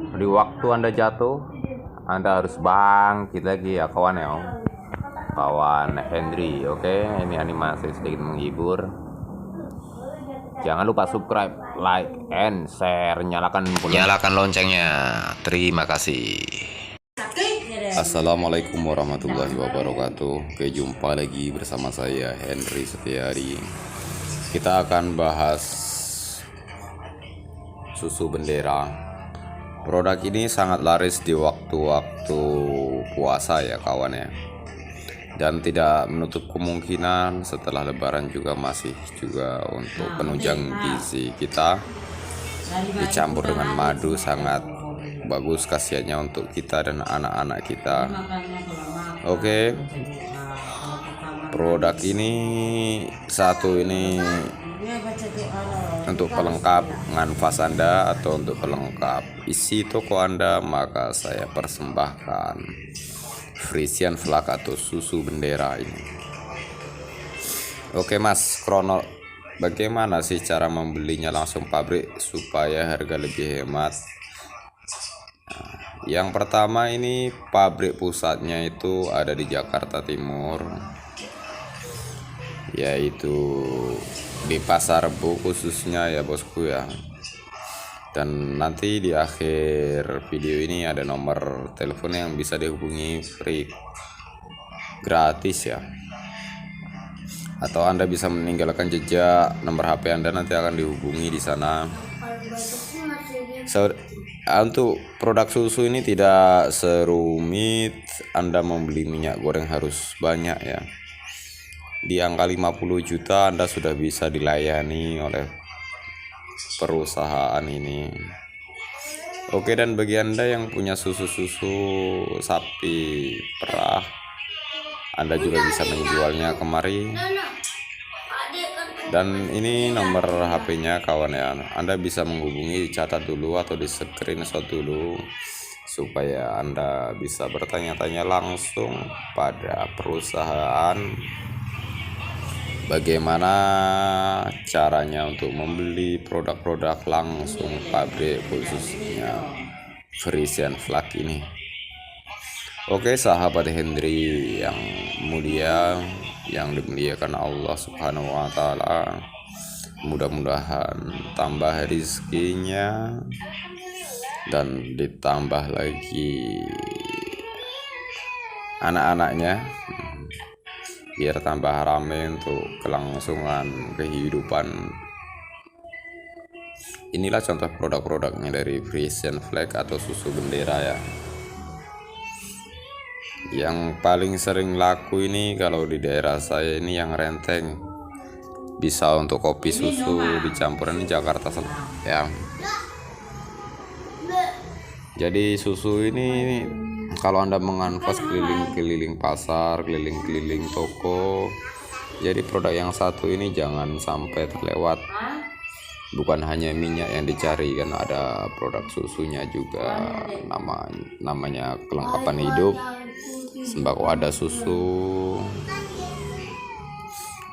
Di waktu Anda jatuh, Anda harus bangkit lagi ya kawan ya. Kawan Henry, oke, ini animasi sedikit menghibur. Jangan lupa subscribe, like, and share. Nyalakan loncengnya. Terima kasih. Assalamualaikum warahmatullahi wabarakatuh. Oke, jumpa lagi bersama saya Henry Setiari. Kita akan bahas susu bendera. Produk ini sangat laris di waktu-waktu puasa ya kawan ya. Dan tidak menutup kemungkinan setelah lebaran juga masih juga untuk penunjang gizi kita. Dicampur dengan madu sangat bagus khasiatnya untuk kita dan anak-anak kita. Oke. Produk ini satu ini untuk pelengkap nganfas Anda atau untuk pelengkap isi toko Anda, maka saya persembahkan Frisian Flak atau susu bendera ini. Oke Mas, bagaimana sih cara membelinya langsung pabrik supaya harga lebih hemat? Yang pertama ini pabrik pusatnya itu ada di Jakarta Timur, yaitu di Pasar Rebo khususnya ya bosku ya. Dan nanti di akhir video ini ada nomor telepon yang bisa dihubungi free gratis ya, atau Anda bisa meninggalkan jejak nomor HP Anda, nanti akan dihubungi di sana. Untuk produk susu ini tidak serumit Anda membeli minyak goreng harus banyak ya. Di angka 50 juta Anda sudah bisa dilayani oleh perusahaan ini. Oke, dan bagi Anda yang punya susu-susu sapi perah, Anda juga bisa menjualnya kemari. Dan ini nomor HP-nya kawan ya. Anda bisa menghubungi, catat dulu atau di screenshot dulu supaya Anda bisa bertanya-tanya langsung pada perusahaan bagaimana caranya untuk membeli produk-produk langsung pabrik khususnya Frisian Flak ini. Oke sahabat Henry yang mulia, yang dimuliakan Allah Subhanahu wa taala, mudah-mudahan tambah rezekinya dan ditambah lagi anak-anaknya biar tambah rame untuk kelangsungan kehidupan. Inilah contoh produk-produknya dari Frisian Flak atau susu bendera ya. Yang paling sering laku ini kalau di daerah saya ini yang renteng, bisa untuk kopi susu dicampuran di Jakarta ya. Jadi susu ini kalau Anda menganfas keliling-keliling pasar, keliling-keliling toko, jadi produk yang satu ini jangan sampai terlewat. Bukan hanya minyak yang dicari, kan ada produk susunya juga, namanya kelengkapan hidup. Sembako ada susu.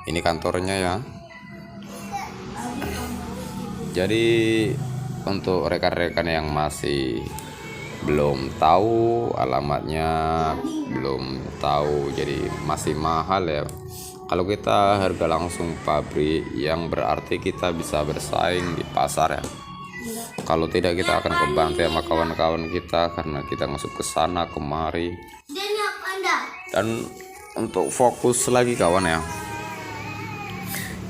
Ini kantornya ya. Jadi untuk rekan-rekan yang masih belum tahu alamatnya, belum tahu, jadi masih mahal ya. Kalau kita harga langsung pabrik, yang berarti kita bisa bersaing di pasar ya. Kalau tidak kita akan kebantai sama kawan-kawan kita karena kita masuk ke sana kemari. Dan untuk fokus lagi kawan ya.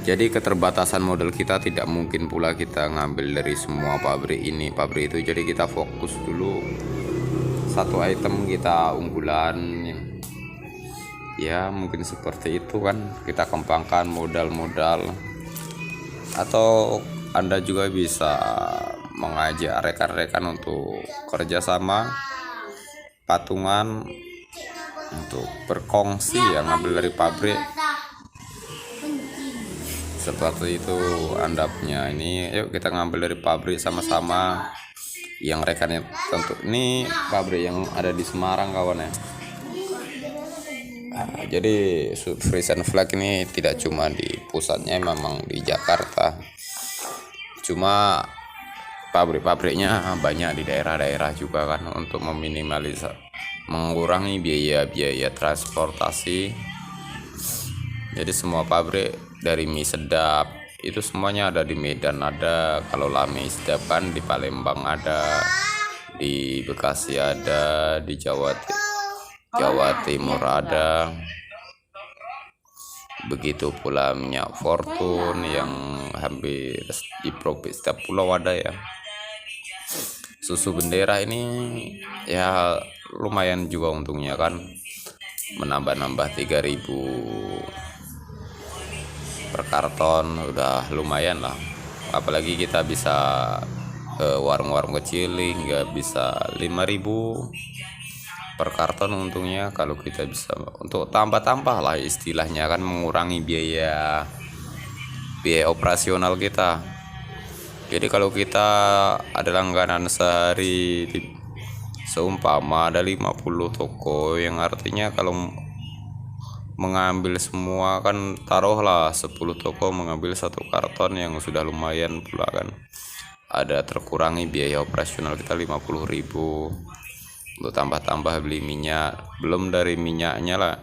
Jadi keterbatasan modal kita tidak mungkin pula kita ngambil dari semua pabrik ini, pabrik itu. Jadi kita fokus dulu satu item kita unggulan ya, mungkin seperti itu kan. Kita kembangkan modal-modal, atau Anda juga bisa mengajak rekan-rekan untuk kerjasama patungan untuk berkongsi yang ngambil dari pabrik. Seperti itu Anda punya ini, yuk kita ngambil dari pabrik sama-sama. Yang rekannya tentu ini pabrik yang ada di Semarang kawan ya. Nah, jadi Frisian Flak ini tidak cuma di pusatnya, memang di Jakarta. Cuma pabrik-pabriknya banyak di daerah-daerah juga kan, untuk mengurangi biaya-biaya transportasi. Jadi semua pabrik dari mie sedap itu semuanya ada di Medan, ada. Kalau mie sedap kan di Palembang ada, di Bekasi ada, di Jawa Timur ada. Begitu pula minyak Fortune yang hampir di provinsi setiap pulau ada ya. Susu Bendera ini ya lumayan juga untungnya kan, menambah-nambah 3.000 per karton udah lumayan lah. Apalagi kita bisa ke warung-warung kecil hingga bisa 5.000 per karton untungnya. Kalau kita bisa untuk tambah-tambah lah istilahnya kan, mengurangi biaya operasional kita. Jadi kalau kita ada langganan sehari, seumpama ada 50 toko, yang artinya kalau mengambil semua kan, taruhlah 10 toko mengambil 1 karton, yang sudah lumayan pula kan, ada terkurangi biaya operasional kita 50.000 untuk tambah-tambah beli minyak. Belum dari minyaknya lah,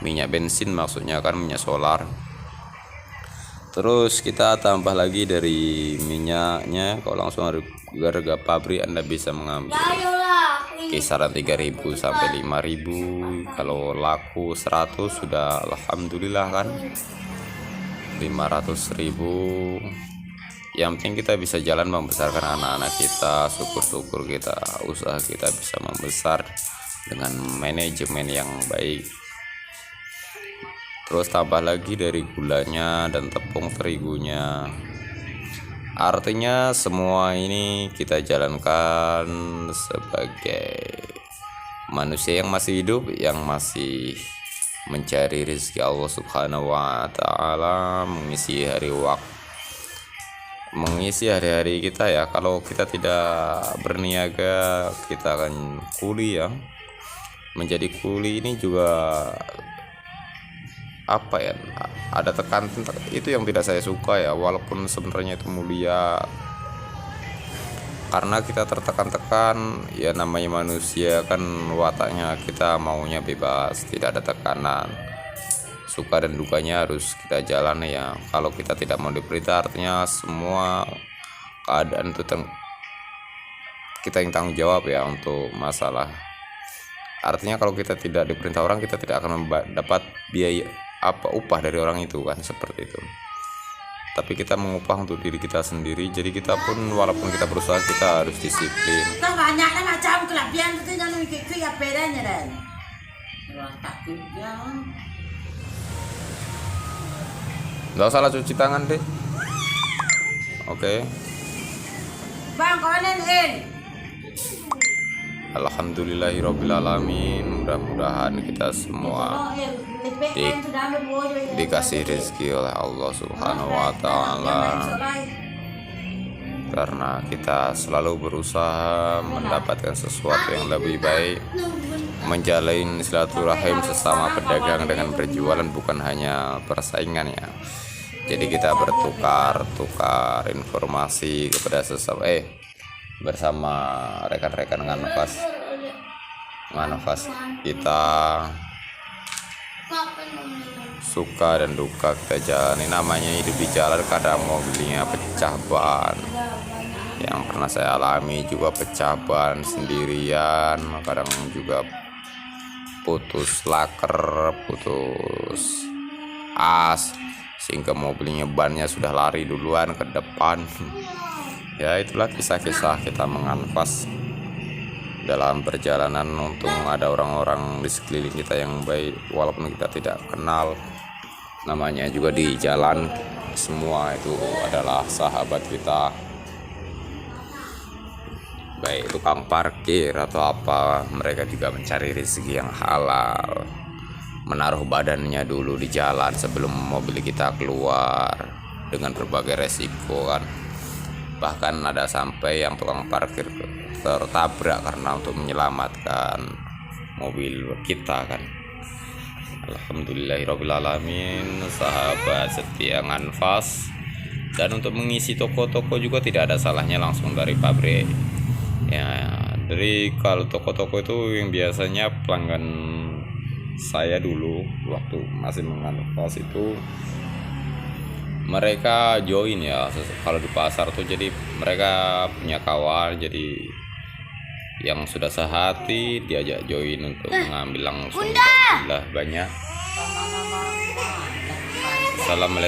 minyak bensin maksudnya kan, minyak solar. Terus kita tambah lagi dari minyaknya, kalau langsung harga pabrik Anda bisa mengambil kisaran 3.000 sampai 5.000. Kalau laku 100 sudah alhamdulillah kan, 500.000. Yang penting kita bisa jalan membesarkan anak-anak kita. Syukur-syukur kita, usaha kita bisa membesar dengan manajemen yang baik. Terus tambah lagi dari gulanya dan tepung terigunya. Artinya semua ini kita jalankan sebagai manusia yang masih hidup, yang masih mencari rezeki Allah Subhanahu wa taala, mengisi hari-hari kita ya. Kalau kita tidak berniaga, kita akan kuli ya. Menjadi kuli ini juga apa ya, ada tekanan itu yang tidak saya suka ya, walaupun sebenarnya itu mulia, karena kita tertekan-tekan ya. Namanya manusia kan, wataknya kita maunya bebas, tidak ada tekanan. Suka dan dukanya harus kita jalani ya. Kalau kita tidak mau diperintah, artinya semua keadaan itu kita yang tanggung jawab ya untuk masalah. Artinya kalau kita tidak diperintah orang, kita tidak akan dapat biaya upah dari orang itu kan, seperti itu. Tapi kita mengupah untuk diri kita sendiri. Jadi kita pun walaupun kita berusaha, kita harus disiplin. Banyaknya macam kelebihan itu jangan mikir ya bedanya dan. Nggak salah cuci tangan deh. Oke. Bang, konen. Alhamdulillahirobbilalamin. Mudah-mudahan kita semua dikasih rezeki oleh Allah Subhanahu wa taala, karena kita selalu berusaha mendapatkan sesuatu yang lebih baik, menjalin silaturahim sesama pedagang dengan berjualan, bukan hanya persaingan ya. Jadi kita bertukar informasi kepada sesama bersama rekan-rekan nganfas kita. Suka dan duka kita jalani, namanya hidup di jalan. Kadang mobilnya pecah ban, yang pernah saya alami juga pecah ban sendirian. Kadang juga putus laker, putus as, sehingga mobilnya bannya sudah lari duluan ke depan. Ya itulah kisah-kisah kita menganfas dalam perjalanan. Untung ada orang-orang di sekeliling kita yang baik, walaupun kita tidak kenal. Namanya juga di jalan, semua itu adalah sahabat kita, baik tukang parkir atau apa. Mereka juga mencari rezeki yang halal, menaruh badannya dulu di jalan sebelum mobil kita keluar, dengan berbagai resiko kan. Bahkan ada sampai yang tukang parkir tertabrak karena untuk menyelamatkan mobil kita kan. Alhamdulillahirobbilalamin. Sahabat setia nganfas, Dan untuk mengisi toko-toko juga tidak ada salahnya langsung dari pabrik ya. Dari kalau toko-toko itu yang biasanya pelanggan saya dulu waktu masih mengandung kos itu, mereka join ya kalau di pasar tuh. Jadi mereka punya kawan, jadi yang sudah sehati diajak join untuk mengambil langsung. Alhamdulillah banyak. Assalamualaikum.